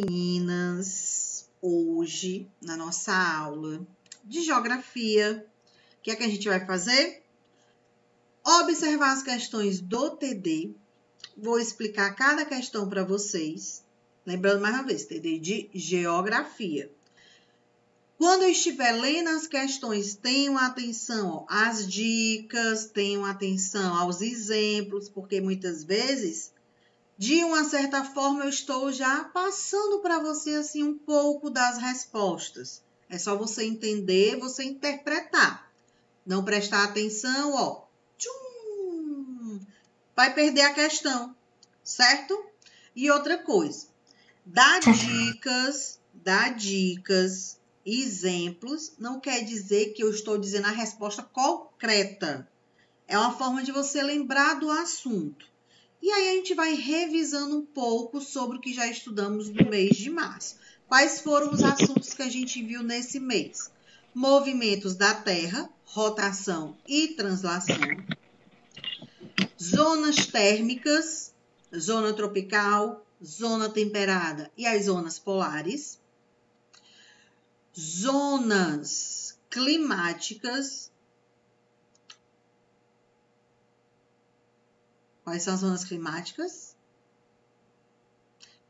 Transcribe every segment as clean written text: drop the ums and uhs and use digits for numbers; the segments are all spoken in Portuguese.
Meninas, hoje, na nossa aula de geografia, o que é que a gente vai fazer? Observar as questões do TD. Vou explicar cada questão para vocês. Lembrando mais uma vez, TD de geografia. Quando eu estiver lendo as questões, tenham atenção às dicas, tenham atenção aos exemplos, porque muitas vezes, de uma certa forma, eu estou já passando para você assim um pouco das respostas. É só você entender, você interpretar. Não prestar atenção, ó. Tchum, vai perder a questão, certo? E outra coisa, dá dicas, exemplos, não quer dizer que eu estou dizendo a resposta concreta. É uma forma de você lembrar do assunto. E aí a gente vai revisando um pouco sobre o que já estudamos no mês de março. Quais foram os assuntos que a gente viu nesse mês? Movimentos da Terra, rotação e translação. Zonas térmicas, zona tropical, zona temperada e as zonas polares. Zonas climáticas. Quais são as zonas climáticas?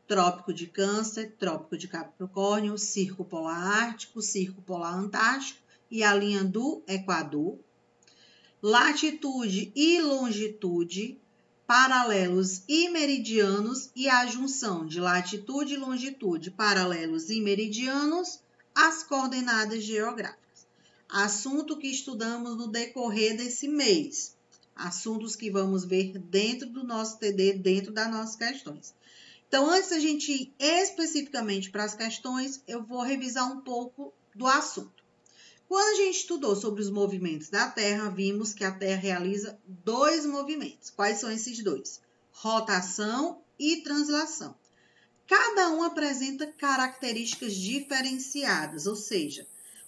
Trópico de Câncer, Trópico de Capricórnio, Círculo Polar Ártico, Círculo Polar Antártico e a linha do Equador. Latitude e longitude, paralelos e meridianos e a junção de latitude e longitude, paralelos e meridianos, as coordenadas geográficas. Assunto que estudamos no decorrer desse mês. Assuntos que vamos ver dentro do nosso TD, dentro das nossas questões. Então, antes da gente ir especificamente para as questões, eu vou revisar um pouco do assunto. Quando a gente estudou sobre os movimentos da Terra, vimos que a Terra realiza dois movimentos. Quais são esses dois? Rotação e translação. Cada um apresenta características diferenciadas, ou seja,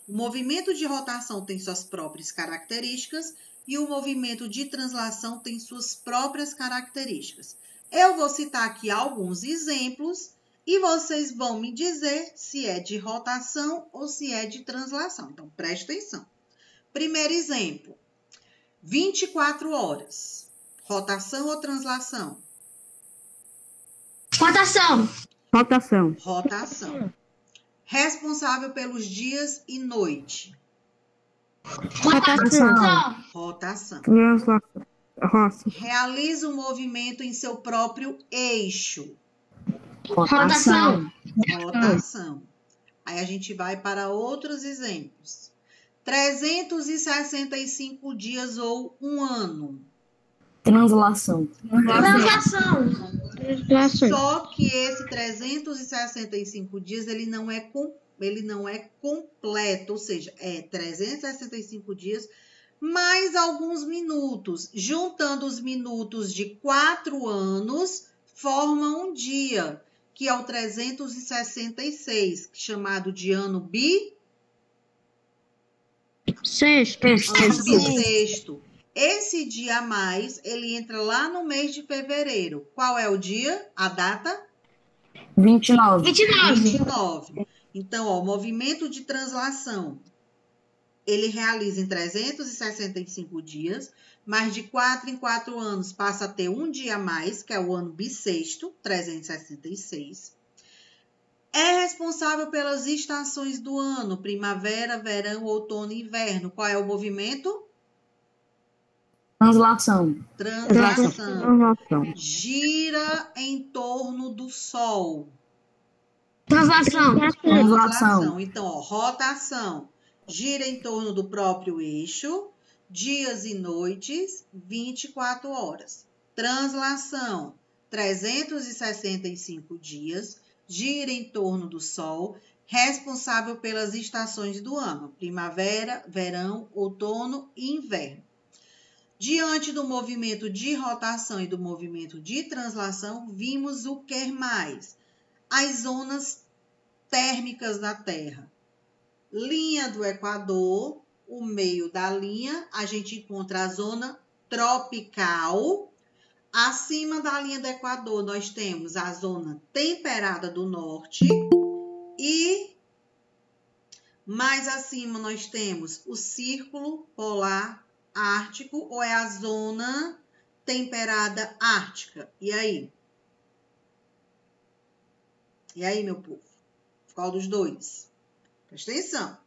o movimento de rotação tem suas próprias características e o movimento de translação tem suas próprias características. Eu vou citar aqui alguns exemplos e vocês vão me dizer se é de rotação ou se é de translação. Então, preste atenção. Primeiro exemplo, 24 horas. Rotação ou translação? Rotação. Rotação. Rotação. Responsável pelos dias e noite? Rotação. Rotação. Translação. Roça. Realiza o movimento em seu próprio eixo? Rotação. Rotação. Aí a gente vai para outros exemplos. 365 dias ou um ano? Translação. Translação. Só que esse 365 dias, ele não é completo, ou seja, é 365 dias mais alguns minutos. Juntando os minutos de 4 anos, forma um dia, que é o 366, chamado de ano bissexto. Esse dia a mais, ele entra lá no mês de fevereiro. Qual é o dia? A data? 29. 29. Então, ó, o movimento de translação, ele realiza em 365 dias, mas de 4 em 4 anos passa a ter um dia a mais, que é o ano bissexto, 366. É responsável pelas estações do ano, primavera, verão, outono e inverno. Qual é o movimento? Translação. Translação. Gira em torno do Sol. Translação. Então, ó, rotação. Gira em torno do próprio eixo. Dias e noites, 24 horas. Translação, 365 dias. Gira em torno do Sol. Responsável pelas estações do ano. Primavera, verão, outono e inverno. Diante do movimento de rotação e do movimento de translação, vimos o que mais? As zonas térmicas da Terra. Linha do Equador, o meio da linha, a gente encontra a zona tropical, Acima da linha do Equador, nós temos a zona temperada do norte e mais acima nós temos o Círculo Polar Ártico, ou é a zona temperada ártica. E aí? E aí, meu povo? Qual dos dois? Presta atenção.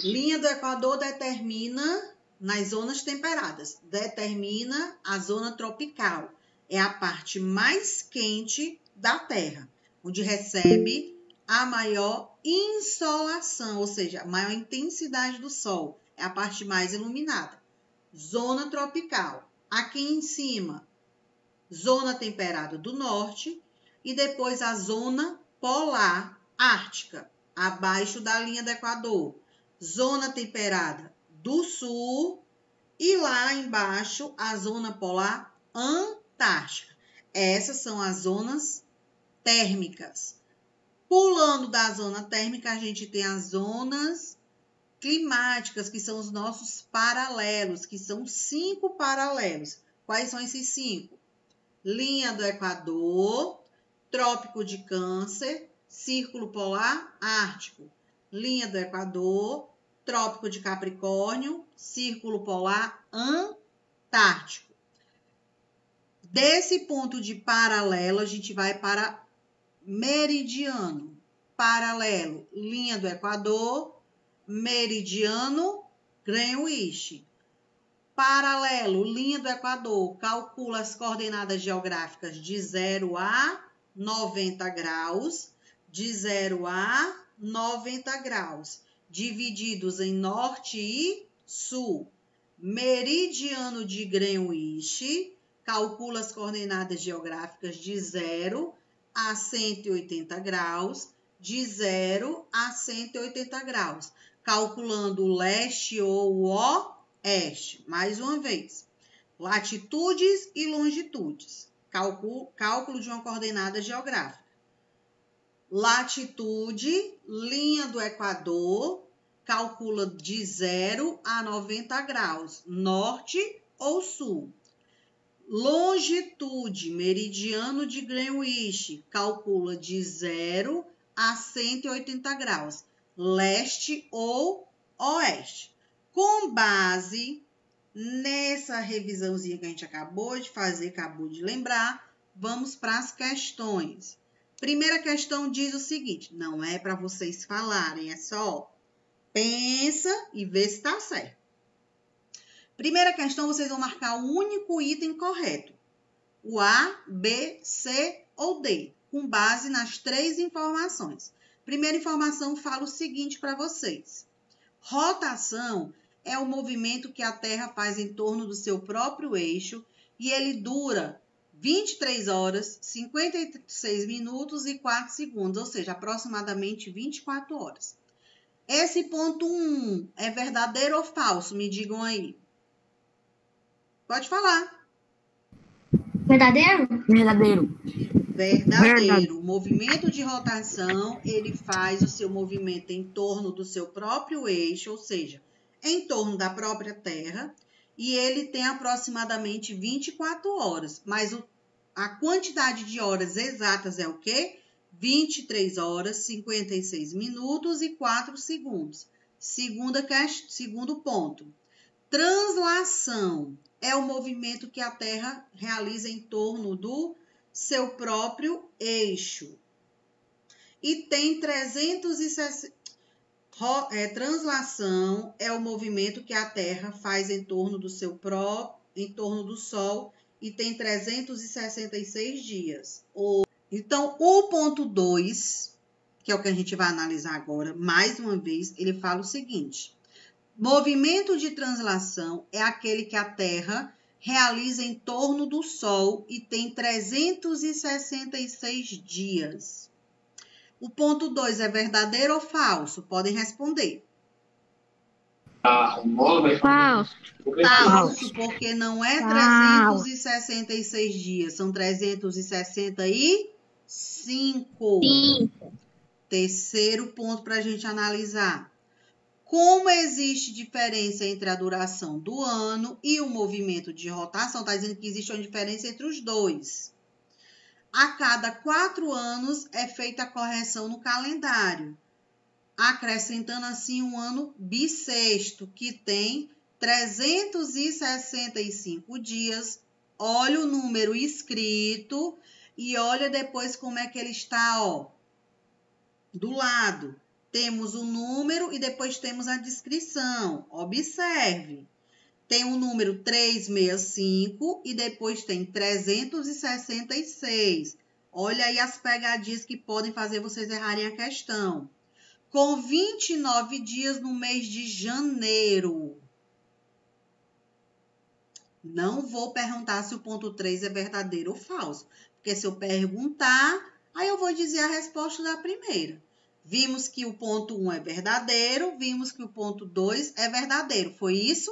Linha do Equador determina, nas zonas temperadas, determina a zona tropical. É a parte mais quente da Terra, onde recebe a maior insolação, ou seja, a maior intensidade do sol. É a parte mais iluminada. Zona tropical. Aqui em cima, zona temperada do norte e depois a zona polar ártica, abaixo da linha do Equador. Zona temperada do sul e lá embaixo a zona polar antártica. Essas são as zonas térmicas. Pulando da zona térmica, a gente tem as zonas climáticas, que são os nossos paralelos, que são 5 paralelos. Quais são esses 5? Linha do Equador, Trópico de Câncer, Círculo Polar Ártico. Linha do Equador, Trópico de Capricórnio, Círculo Polar Antártico. Desse ponto de paralelo, a gente vai para meridiano. Paralelo, linha do Equador, meridiano, Greenwich. Paralelo, linha do Equador, calcula as coordenadas geográficas de 0 a 90 graus, de 0 a 90 graus, divididos em norte e sul. Meridiano de Greenwich, calcula as coordenadas geográficas de 0 a 180 graus, de 0 a 180 graus, calculando o leste ou o oeste. Mais uma vez, latitudes e longitudes, cálculo de uma coordenada geográfica. Latitude, linha do Equador, calcula de 0 a 90 graus, norte ou sul. Longitude, meridiano de Greenwich, calcula de 0 a 180 graus, leste ou oeste. Com base nessa revisãozinha que a gente acabou de fazer, acabou de lembrar, vamos para as questões. Primeira questão diz o seguinte, não é para vocês falarem, é só pensa e vê se está certo. Primeira questão, vocês vão marcar o único item correto. O A, B, C ou D, com base nas 3 informações. Primeira informação fala o seguinte para vocês. Rotação é o movimento que a Terra faz em torno do seu próprio eixo e ele dura 23 horas, 56 minutos e 4 segundos, ou seja, aproximadamente 24 horas. Esse ponto 1 é verdadeiro ou falso? Me digam aí. Pode falar. Verdadeiro? Verdadeiro. Verdadeiro. O movimento de rotação, ele faz o seu movimento em torno do seu próprio eixo, ou seja, em torno da própria Terra, e ele tem aproximadamente 24 horas. Mas a quantidade de horas exatas é o quê? 23 horas, 56 minutos e 4 segundos. Segundo ponto. Translação é o movimento que a Terra realiza em torno do seu próprio eixo. E tem 360... translação é o movimento que a Terra faz em torno do em torno do Sol e tem 366 dias. Então, o ponto 2, que é o que a gente vai analisar agora, mais uma vez, ele fala o seguinte. Movimento de translação é aquele que a Terra realiza em torno do Sol e tem 366 dias. O ponto 2 é verdadeiro ou falso? Podem responder. Falso. Falso, porque não é 366 dias, são 365. Terceiro ponto para a gente analisar. Como existe diferença entre a duração do ano e o movimento de rotação, está dizendo que existe uma diferença entre os dois. A cada 4 anos é feita a correção no calendário, acrescentando assim um ano bissexto, que tem 365 dias. Olha o número escrito e olha depois como é que ele está, ó, do lado. Temos o número e depois temos a descrição. Observe. Tem o número 365 e depois tem 366. Olha aí as pegadinhas que podem fazer vocês errarem a questão. Com 29 dias no mês de janeiro. Não vou perguntar se o ponto 3 é verdadeiro ou falso. Porque se eu perguntar, aí eu vou dizer a resposta da primeira. Vimos que o ponto 1 é verdadeiro, vimos que o ponto 2 é verdadeiro. Foi isso?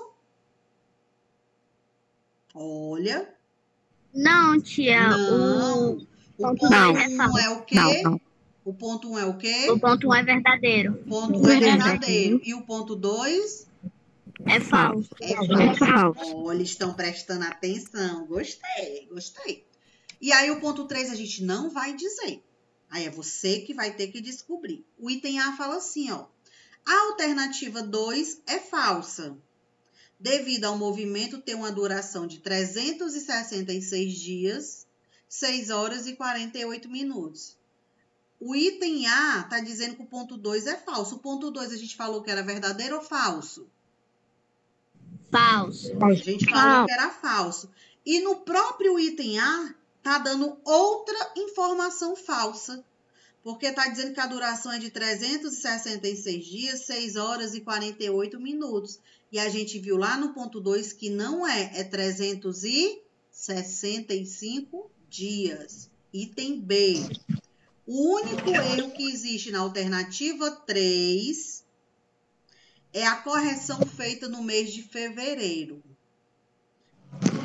Olha. Não, tia. Não. O ponto Não. 1 é o quê? Não. O ponto 1 é o quê? O ponto 1 é verdadeiro. O ponto 1 é verdadeiro. E o ponto 2? É falso. É É falso. falso. Olha, estão prestando atenção. Gostei, gostei. E aí o ponto 3 a gente não vai dizer. Aí é você que vai ter que descobrir. O item A fala assim, ó. A alternativa 2 é falsa. Devido ao movimento ter uma duração de 366 dias, 6 horas e 48 minutos. O item A está dizendo que o ponto 2 é falso. O ponto 2 a gente falou que era verdadeiro ou falso? Falso. A gente falou que era falso. E no próprio item A, está dando outra informação falsa. Porque está dizendo que a duração é de 366 dias, 6 horas e 48 minutos. E a gente viu lá no ponto 2 que não é 365 dias. Item B. O único erro que existe na alternativa 3 é a correção feita no mês de fevereiro.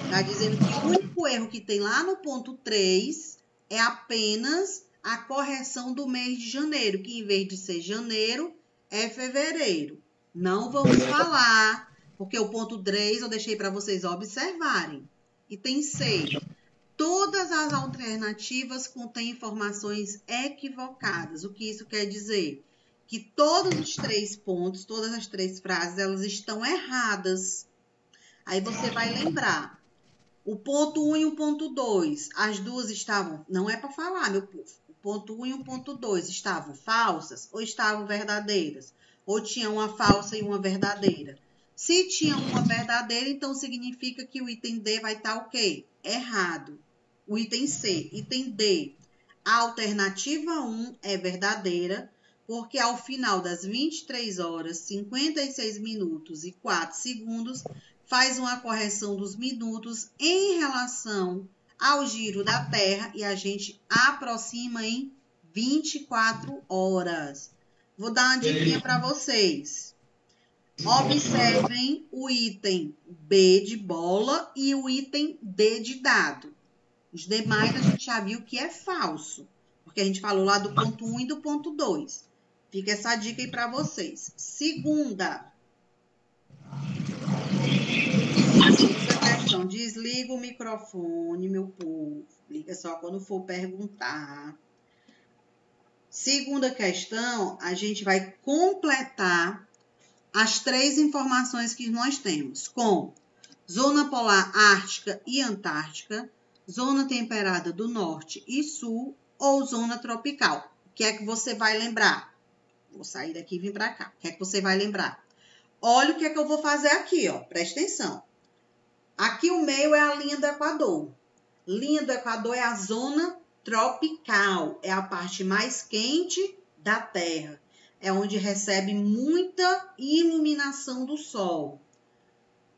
Está dizendo que o único erro que tem lá no ponto 3 é apenas a correção do mês de janeiro, que em vez de ser janeiro, é fevereiro. Não vamos falar, porque o ponto 3 eu deixei para vocês observarem. Item C. Todas as alternativas contêm informações equivocadas. O que isso quer dizer? Que todos os 3 pontos, todas as 3 frases, elas estão erradas. Aí você vai lembrar. O ponto 1 e o ponto 2, as duas estavam... Não é para falar, meu povo. O ponto 1 e o ponto 2 estavam falsas ou estavam verdadeiras? Ou tinha uma falsa e uma verdadeira? Se tinha uma verdadeira, então significa que o item D vai estar o quê? Errado. O item C, item D. A alternativa 1 é verdadeira, porque ao final das 23 horas, 56 minutos e 4 segundos, faz uma correção dos minutos em relação ao giro da Terra e a gente aproxima em 24 horas. Vou dar uma diquinha para vocês. Observem o item B de bola e o item D de dado. Os demais a gente já viu que é falso, porque a gente falou lá do ponto 1 e do ponto 2. Fica essa dica aí para vocês. Segunda questão. Desliga o microfone, meu povo. Liga só quando for perguntar. Segunda questão, a gente vai completar as 3 informações que nós temos, com zona polar ártica e antártica, zona temperada do norte e sul ou zona tropical. O que é que você vai lembrar? Vou sair daqui e vir para cá. O que é que você vai lembrar? Olha o que é que eu vou fazer aqui, ó. Presta atenção. Aqui o meio é a linha do Equador. Linha do Equador é a zona tropical. É a parte mais quente da Terra. É onde recebe muita iluminação do sol.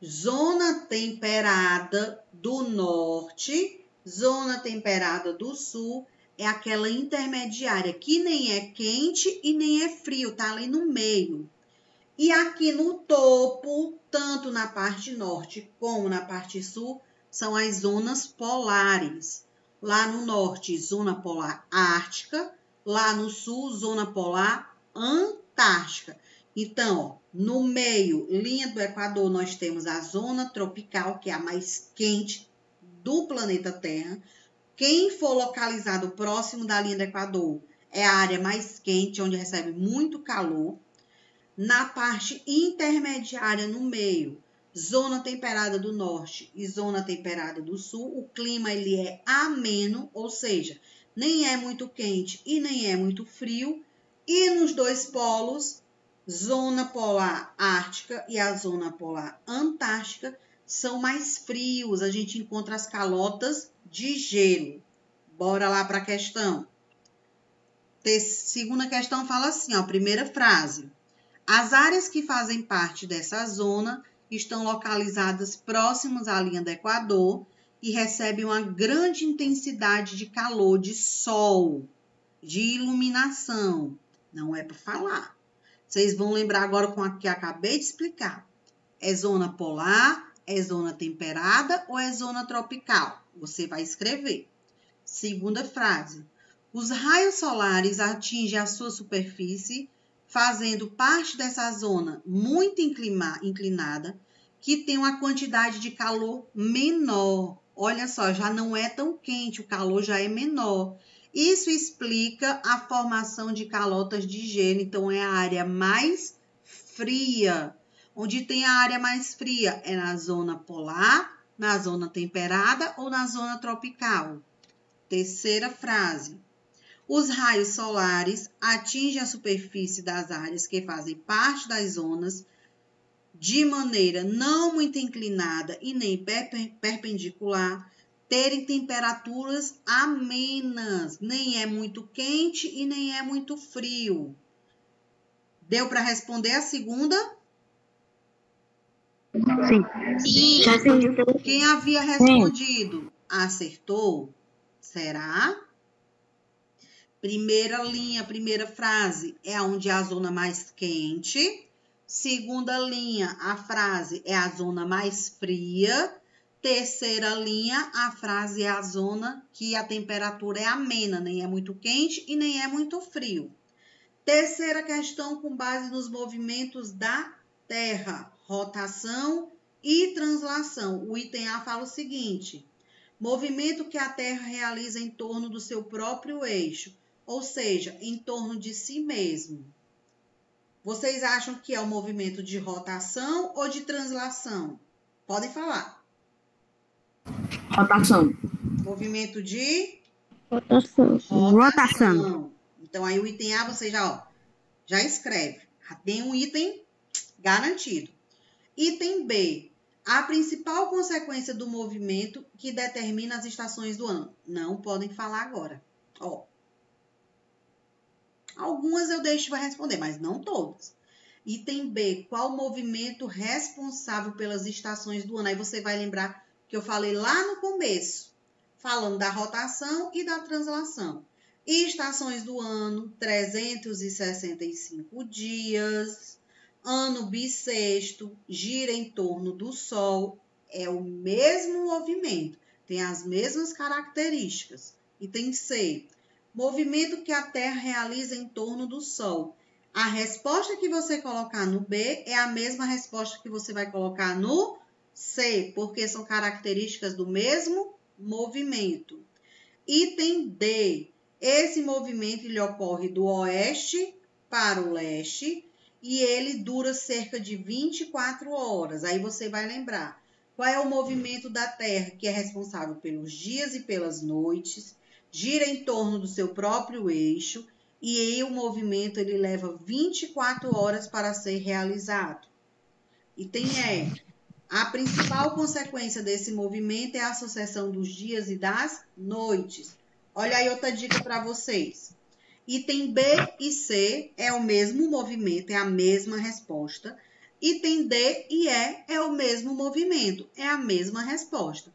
Zona temperada do norte, zona temperada do sul, é aquela intermediária que nem é quente e nem é frio, tá ali no meio. E aqui no topo, tanto na parte norte como na parte sul, são as zonas polares. Lá no norte, zona polar ártica, lá no sul, zona polar antártica. Então, ó, no meio, linha do Equador, nós temos a zona tropical, que é a mais quente do planeta Terra. Quem for localizado próximo da linha do Equador é a área mais quente, onde recebe muito calor. Na parte intermediária, no meio, zona temperada do norte e zona temperada do sul, o clima ele é ameno, ou seja, nem é muito quente e nem é muito frio. E nos dois polos, zona polar ártica e a zona polar antártica, são mais frios. A gente encontra as calotas de gelo. Bora lá para a questão. Segunda questão fala assim, ó, primeira frase. As áreas que fazem parte dessa zona estão localizadas próximas à linha do Equador e recebem uma grande intensidade de calor, de sol, de iluminação. Não é para falar. Vocês vão lembrar agora com a que acabei de explicar. É zona polar, é zona temperada ou é zona tropical? Você vai escrever. Segunda frase. Os raios solares atingem a sua superfície, fazendo parte dessa zona muito inclinada, que tem uma quantidade de calor menor. Olha só, já não é tão quente, o calor já é menor. Isso explica a formação de calotas de gelo, então é a área mais fria. Onde tem a área mais fria é na zona polar, na zona temperada ou na zona tropical. Terceira frase. Os raios solares atingem a superfície das áreas que fazem parte das zonas de maneira não muito inclinada e nem perpendicular, terem temperaturas amenas, nem é muito quente e nem é muito frio. Deu para responder a segunda? Sim. Já acertou. Quem havia respondido acertou? Será? Primeira linha, primeira frase é onde é a zona mais quente. Segunda linha, a frase é a zona mais fria. Terceira linha, a frase é a zona que a temperatura é amena, nem é muito quente e nem é muito frio. Terceira questão com base nos movimentos da Terra, rotação e translação. O item A fala o seguinte: movimento que a Terra realiza em torno do seu próprio eixo, ou seja, em torno de si mesmo. Vocês acham que é o movimento de rotação ou de translação? Podem falar. Rotação. Movimento de Rotação. Então, aí o item A você já escreve. Já tem um item garantido. Item B. A principal consequência do movimento que determina as estações do ano. Não podem falar agora. Ó. Algumas eu deixo para responder, mas não todas. Item B. Qual o movimento responsável pelas estações do ano? Aí você vai lembrar que eu falei lá no começo, falando da rotação e da translação. E estações do ano, 365 dias, ano bissexto, gira em torno do Sol. É o mesmo movimento, tem as mesmas características. Item C. Movimento que a Terra realiza em torno do Sol. A resposta que você colocar no B é a mesma resposta que você vai colocar no C, porque são características do mesmo movimento. Item D. Esse movimento ele ocorre do oeste para o leste e ele dura cerca de 24 horas. Aí você vai lembrar qual é o movimento da Terra que é responsável pelos dias e pelas noites, gira em torno do seu próprio eixo e aí o movimento ele leva 24 horas para ser realizado. Item E. A principal consequência desse movimento é a sucessão dos dias e das noites. Olha aí outra dica para vocês. Item B e C é o mesmo movimento, é a mesma resposta. Item D e E é o mesmo movimento, é a mesma resposta.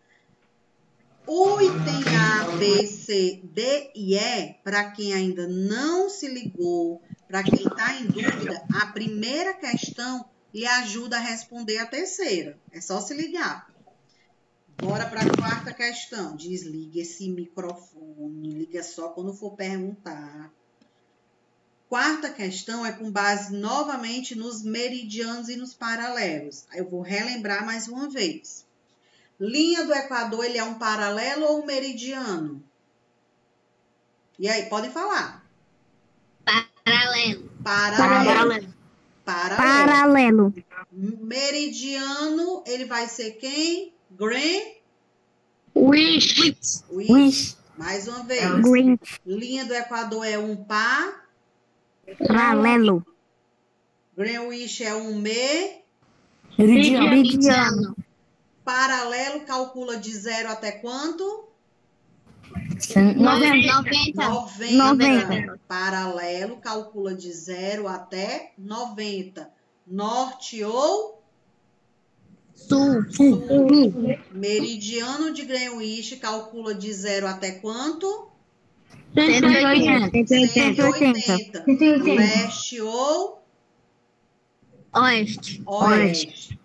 O item A, B, C, D e E, para quem ainda não se ligou, para quem está em dúvida, a primeira questão lhe ajuda a responder a terceira. É só se ligar. Bora para a quarta questão. Desligue esse microfone, liga só quando for perguntar. quarta questão é com base novamente nos meridianos e nos paralelos. Aí eu vou relembrar mais uma vez. Linha do Equador, ele é um paralelo ou um meridiano? E aí, podem falar. Paralelo. Paralelo. Meridiano, ele vai ser quem? Wish. Mais uma vez. Green. Linha do Equador é um Paralelo. Greenwich é um Meridiano. Paralelo calcula de 0 até quanto? 90. Paralelo calcula de 0 até 90. Norte ou Sul. meridiano de Greenwich calcula de 0 até quanto? 180. 180. Leste ou Oeste. oeste.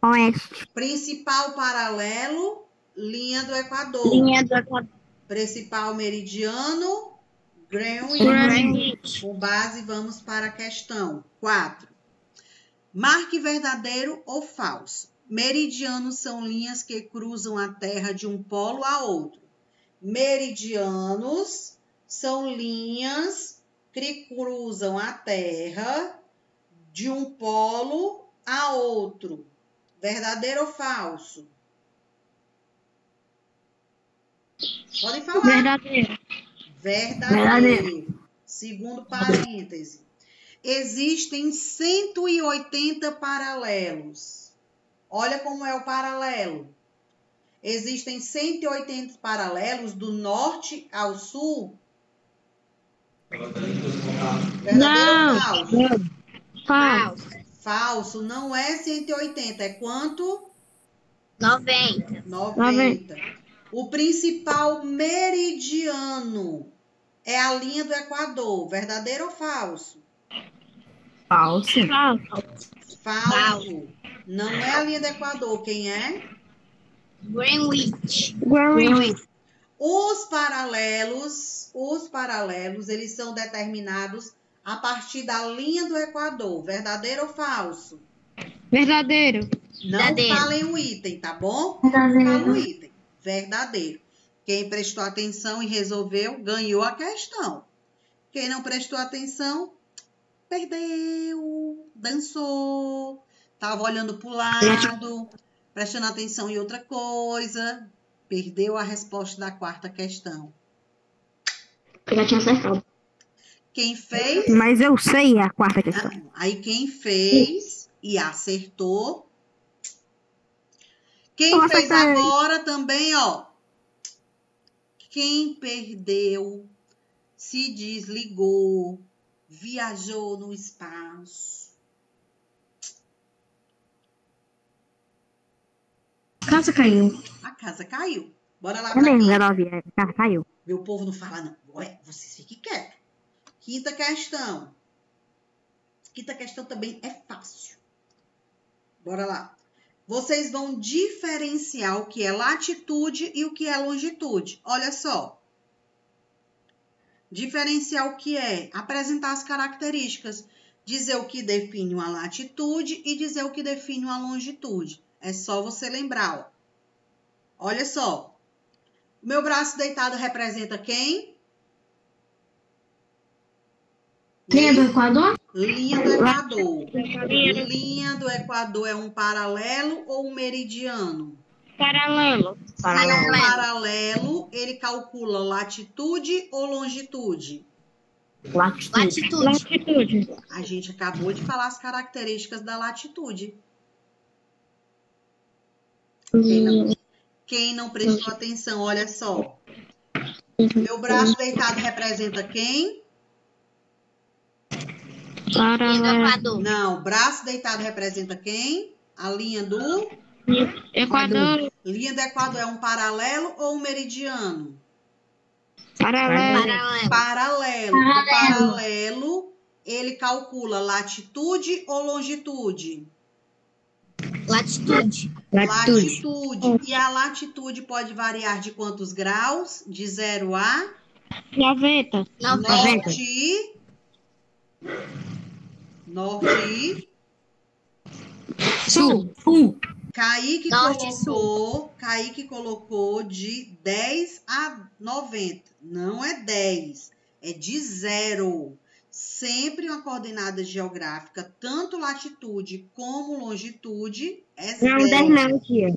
Oeste. Principal paralelo, linha do Equador. Linha do Equador. Principal meridiano, Greenwich. Greenwich. Com base, vamos para a questão 4. Marque verdadeiro ou falso. Meridianos são linhas que cruzam a Terra de um polo a outro. Meridianos são linhas que cruzam a Terra de um polo a outro. Verdadeiro ou falso? Podem falar. Verdadeiro. Segundo parêntese. Existem 180 paralelos. Olha como é o paralelo. Existem 180 paralelos do norte ao sul. Verdadeiro ou falso? Falso. Não é 180. É quanto? 90. 90. O principal meridiano é a linha do Equador. Verdadeiro ou falso? Falso. Falso. Não é a linha do Equador. Quem é? Greenwich. Os paralelos, eles são determinados a partir da linha do Equador. Verdadeiro ou falso? Verdadeiro. Não Verdadeiro. falem o item, tá bom? Não falem o item. Verdadeiro. Quem prestou atenção e resolveu, ganhou a questão. Quem não prestou atenção, perdeu, dançou, estava olhando para o lado, prestando atenção em outra coisa, perdeu a resposta da quarta questão. Eu já tinha acertado. Quem fez... Mas eu sei a quarta questão. Aí quem fez e acertou. Quem Eu fez acertei. agora também, ó. Quem perdeu, se desligou, viajou no espaço. A casa caiu. A casa caiu. Bora lá É pra mesmo, quinta. Garovinha. A casa caiu. Meu povo não fala não. Ué, vocês fiquem quietos. Quinta questão. Quinta questão também é fácil. Bora lá. Vocês vão diferenciar o que é latitude e o que é longitude. Olha só. Diferenciar o que é apresentar as características. Dizer o que define uma latitude e dizer o que define uma longitude. É só você lembrar, ó. Olha só. O meu braço deitado representa quem? Linha do Equador? Linha do Equador. Linha do Equador é um paralelo ou um meridiano? Paralelo. Paralelo, ele calcula latitude ou longitude? Latitude. A gente acabou de falar as características da latitude. Quem não prestou atenção, olha só. Meu braço deitado representa quem? Linha do Equador. Não, braço deitado representa quem? A linha do Equador. Linha do Equador é um paralelo ou um meridiano? Paralelo. O paralelo, ele calcula latitude ou longitude? Latitude. Latitude. E a latitude pode variar de quantos graus? De 0 a 90. norte Norte e Sul. Kaique Norte e colocou de 10 a 90. Não é 10, é de 0. Sempre uma coordenada geográfica, tanto latitude como longitude, é 0. Não, 10 não, tia.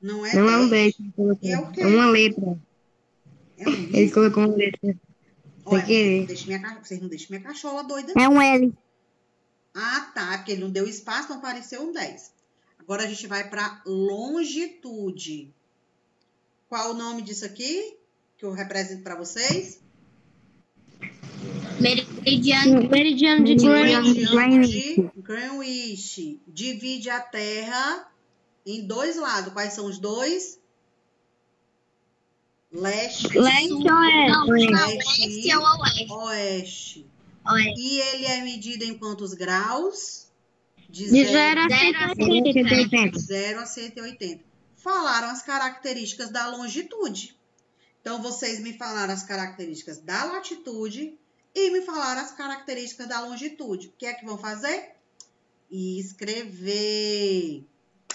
Não é Não é um 10. 10. E é o quê? É uma letra. É um Ele risco? colocou uma letra. Olha, Sem querer. vocês não deixam minha cachola doida. É um L. Ah, tá, porque ele não deu espaço, não apareceu um 10. Agora a gente vai para longitude. Qual o nome disso aqui que eu represento para vocês? Meridiano. Meridiano de Greenwich. Divide a Terra em 2 lados. Quais são os 2? Leste e Leste sul. ou oeste? Não, Leste leste e ou oeste? oeste. Oeste. E ele é medido em quantos graus? De 0 a 180. 0 a 180. Falaram as características da longitude. Então, vocês me falaram as características da latitude e me falaram as características da longitude. O que é que vão fazer? Escrever.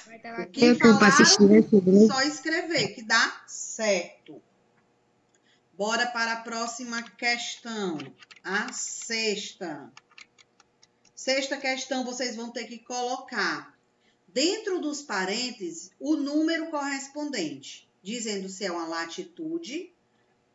O que falaram, só escrever, que dá certo. Bora para a próxima questão. A sexta. Sexta questão, vocês vão ter que colocar dentro dos parênteses o número correspondente, dizendo se é uma latitude,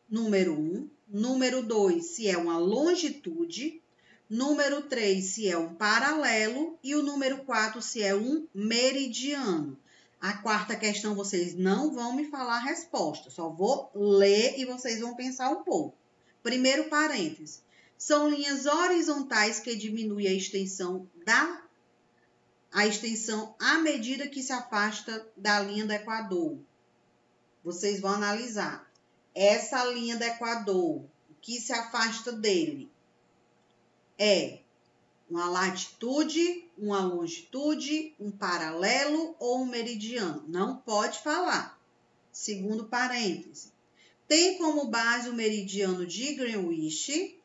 número 1, número 2, se é uma longitude, número 3, se é um paralelo e o número 4, se é um meridiano. A quarta questão, vocês não vão me falar a resposta, só vou ler e vocês vão pensar um pouco. Primeiro parêntese. São linhas horizontais que diminuem a extensão à medida que se afasta da linha do Equador. Vocês vão analisar. Essa linha do Equador, o que se afasta dele é uma latitude, uma longitude, um paralelo ou um meridiano. Não pode falar. Segundo parêntese. Tem como base o meridiano de Greenwich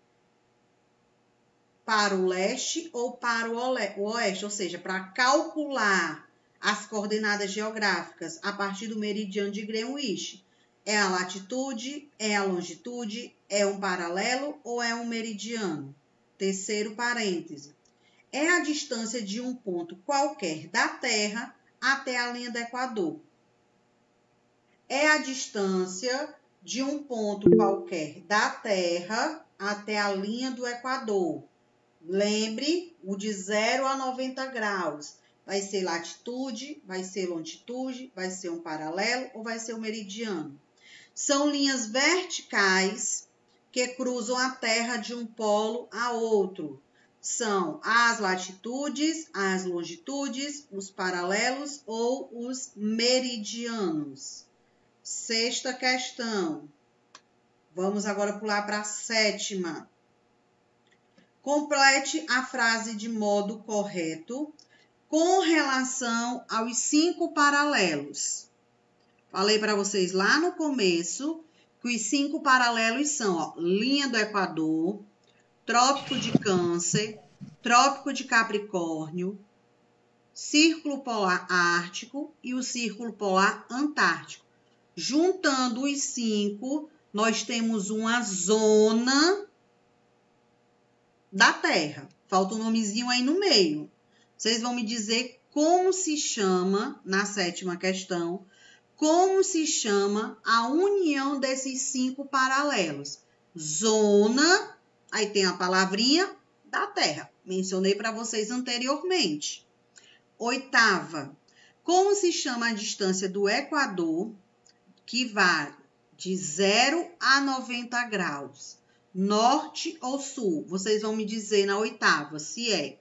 para o leste ou para o oeste, ou seja, para calcular as coordenadas geográficas a partir do meridiano de Greenwich. É a latitude, é a longitude, é um paralelo ou é um meridiano? Terceiro parêntese. É a distância de um ponto qualquer da Terra até a linha do Equador. É a distância de um ponto qualquer da Terra até a linha do Equador. Lembre, o de 0 a 90 graus. Vai ser latitude, vai ser longitude, vai ser um paralelo ou vai ser um meridiano. São linhas verticais que cruzam a Terra de um polo a outro. São as latitudes, as longitudes, os paralelos ou os meridianos. Sexta questão. Vamos agora pular para a sétima. Complete a frase de modo correto com relação aos 5 paralelos. Falei para vocês lá no começo que os 5 paralelos são linha do Equador, Trópico de Câncer, Trópico de Capricórnio, Círculo Polar Ártico e o Círculo Polar Antártico. Juntando os 5, nós temos uma zona da Terra. Falta um nomezinho aí no meio. Vocês vão me dizer como se chama, na sétima questão, como se chama a união desses 5 paralelos. Zona, aí tem a palavrinha da Terra. Mencionei para vocês anteriormente. Oitava, como se chama a distância do Equador, que vai de 0 a 90 graus? Norte ou sul? Vocês vão me dizer na oitava se é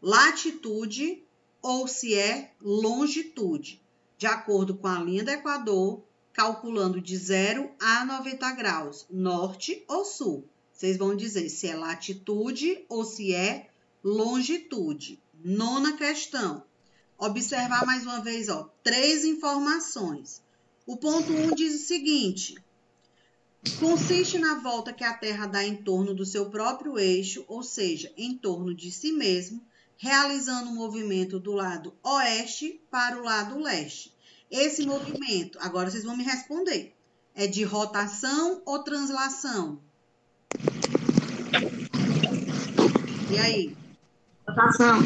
latitude ou se é longitude, de acordo com a linha do Equador, calculando de 0 a 90 graus, norte ou sul. Vocês vão dizer se é latitude ou se é longitude. Nona questão. Observar mais uma vez, 3 informações. O ponto 1 diz o seguinte: Consiste na volta que a Terra dá em torno do seu próprio eixo, ou seja, em torno de si mesmo, realizando um movimento do lado oeste para o lado leste. Esse movimento, agora vocês vão me responder, é de rotação ou translação? E aí? Rotação.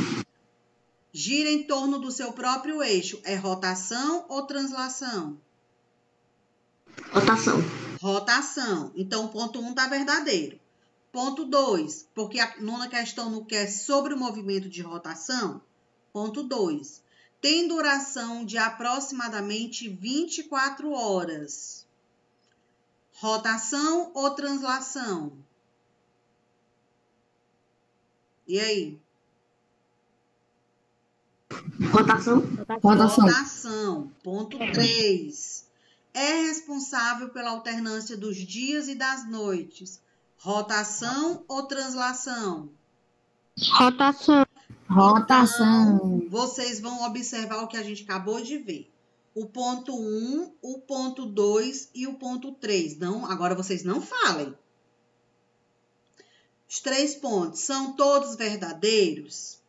Gira em torno do seu próprio eixo, é rotação ou translação? Rotação. Rotação. Então, o ponto 1 está verdadeiro. Ponto 2, porque a nona questão não quer sobre o movimento de rotação. Ponto 2, tem duração de aproximadamente 24 horas. Rotação ou translação? E aí? Rotação. Rotação. Ponto 3. É responsável pela alternância dos dias e das noites. Rotação ou translação? Rotação. Então, vocês vão observar o que a gente acabou de ver. O ponto 1, o ponto 2 e o ponto 3. Não, agora vocês não falem. Os 3 pontos são todos verdadeiros?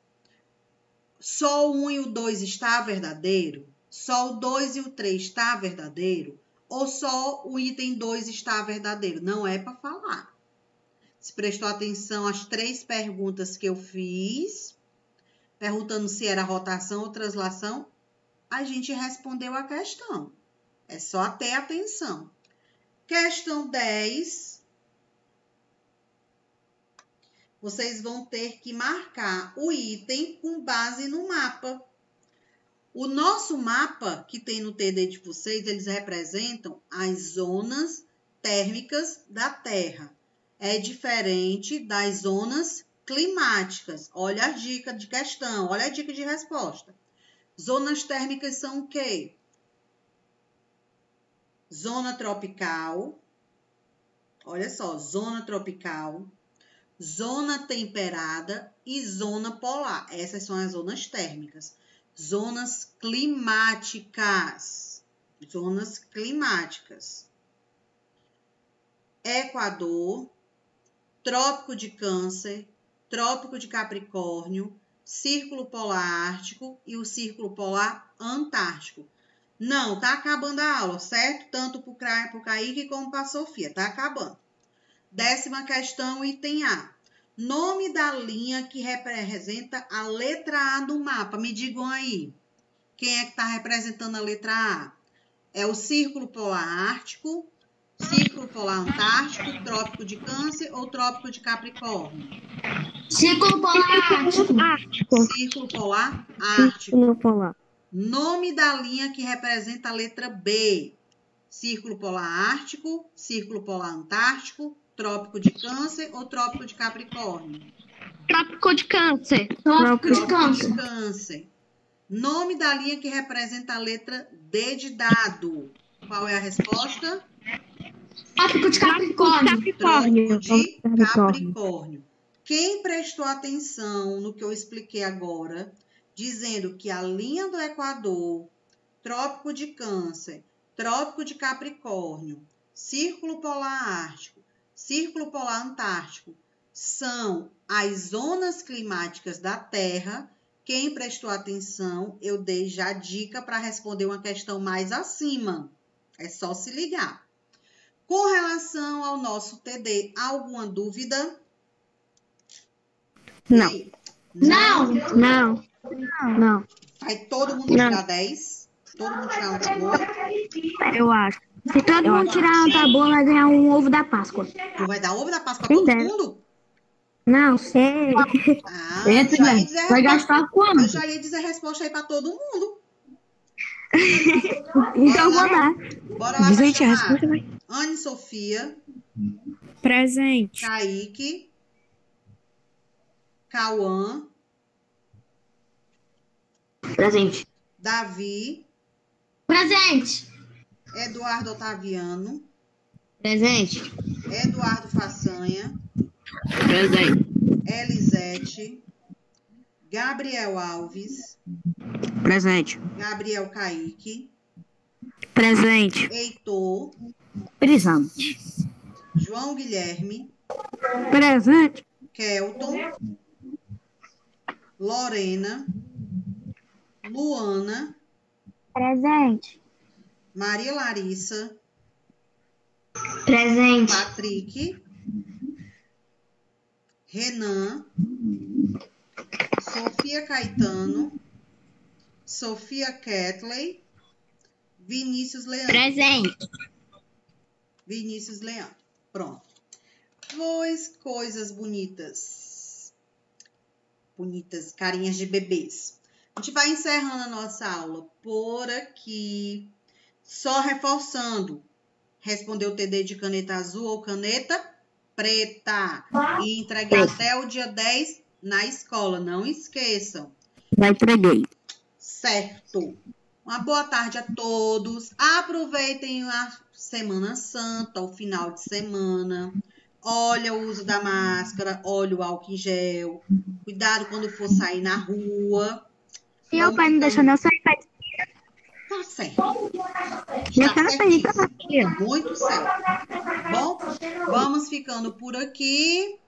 Só o 1 e o 2 está verdadeiro? Só o 2 e o 3 está verdadeiro? Ou só o item 2 está verdadeiro? Não é para falar. Se prestou atenção às 3 perguntas que eu fiz, perguntando se era rotação ou translação, a gente respondeu a questão. É só ter atenção. Questão 10. Vocês vão ter que marcar o item com base no mapa. O nosso mapa, que tem no TD de vocês, eles representam as zonas térmicas da Terra. É diferente das zonas climáticas. Olha a dica de questão, olha a dica de resposta. Zonas térmicas são o quê? Zona tropical. Olha só, zona tropical, zona temperada e zona polar. Essas são as zonas térmicas. Zonas climáticas. Zonas climáticas. Equador, Trópico de Câncer, Trópico de Capricórnio, Círculo Polar Ártico e o Círculo Polar Antártico. Não, tá acabando a aula, certo? Tanto para o Kaique como para a Sofia, tá acabando. 10ª questão, item A. Nome da linha que representa a letra A do mapa. Me digam aí. Quem é que está representando a letra A? É o Círculo Polar Ártico, Círculo Polar Antártico, Trópico de Câncer ou Trópico de Capricórnio? Círculo Polar Ártico. Círculo Polar Ártico. Círculo polar. Nome da linha que representa a letra B. Círculo Polar Ártico, Círculo Polar Antártico, Trópico de Câncer ou Trópico de Capricórnio? Trópico de Câncer. Trópico de Trópico de Câncer. Câncer. Nome da linha que representa a letra D de dado. Qual é a resposta? Trópico de Capricórnio. Trópico de Capricórnio. Quem prestou atenção no que eu expliquei agora, dizendo que a linha do Equador, Trópico de Câncer, Trópico de Capricórnio, Círculo Polar Ártico, Círculo Polar Antártico são as zonas climáticas da Terra. Quem prestou atenção, eu dei já dica para responder uma questão mais acima. É só se ligar. Com relação ao nosso TD, alguma dúvida? Não. E aí? Não. Vai todo mundo tirar 10? Todo mundo tirar nota boa? Eu acho. Se todo mundo tirar uma nota boa, vai ganhar um ovo da Páscoa. Tu vai dar ovo da Páscoa pra Quem todo dera. mundo? Não, sei. Ah, eu já ia dizer a Vai resposta. gastar quanto? Eu já ia dizer a resposta aí pra todo mundo. Então vou dar. Bora lá pra Gente, a chamar. resposta vai. Anne Sofia, Presente. Kaique, Cauã, Presente. Davi, Presente. Eduardo Otaviano, Presente. Eduardo Façanha, Presente. Elisete, Gabriel Alves, Presente. Gabriel Kaique, Presente. Heitor, Presente. João Guilherme, Presente. Kelton, Lorena, Luana, Presente. Maria Larissa, Presente. Patrick, Renan, Sofia Caetano, Sofia Ketley, Vinícius Leandro. Presente. Vinícius Leandro. Pronto. Pois coisas bonitas. Bonitas, carinhas de bebês. A gente vai encerrando a nossa aula por aqui. Só reforçando. Respondeu o TD de caneta azul ou caneta preta. E entregar até o dia 10 na escola. Não esqueçam. Já entreguei. Certo. Uma boa tarde a todos. Aproveitem a Semana Santa, o final de semana. Olha o uso da máscara, olha o álcool em gel. Cuidado quando for sair na rua. E o pai não deixou eu sair, pai. Tá certo. Já Tá quero sair, certíssimo. Muito certo. Bom, vamos ficando por aqui.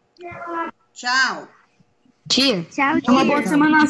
Tchau. Tia. Tchau, Uma tia. boa semana.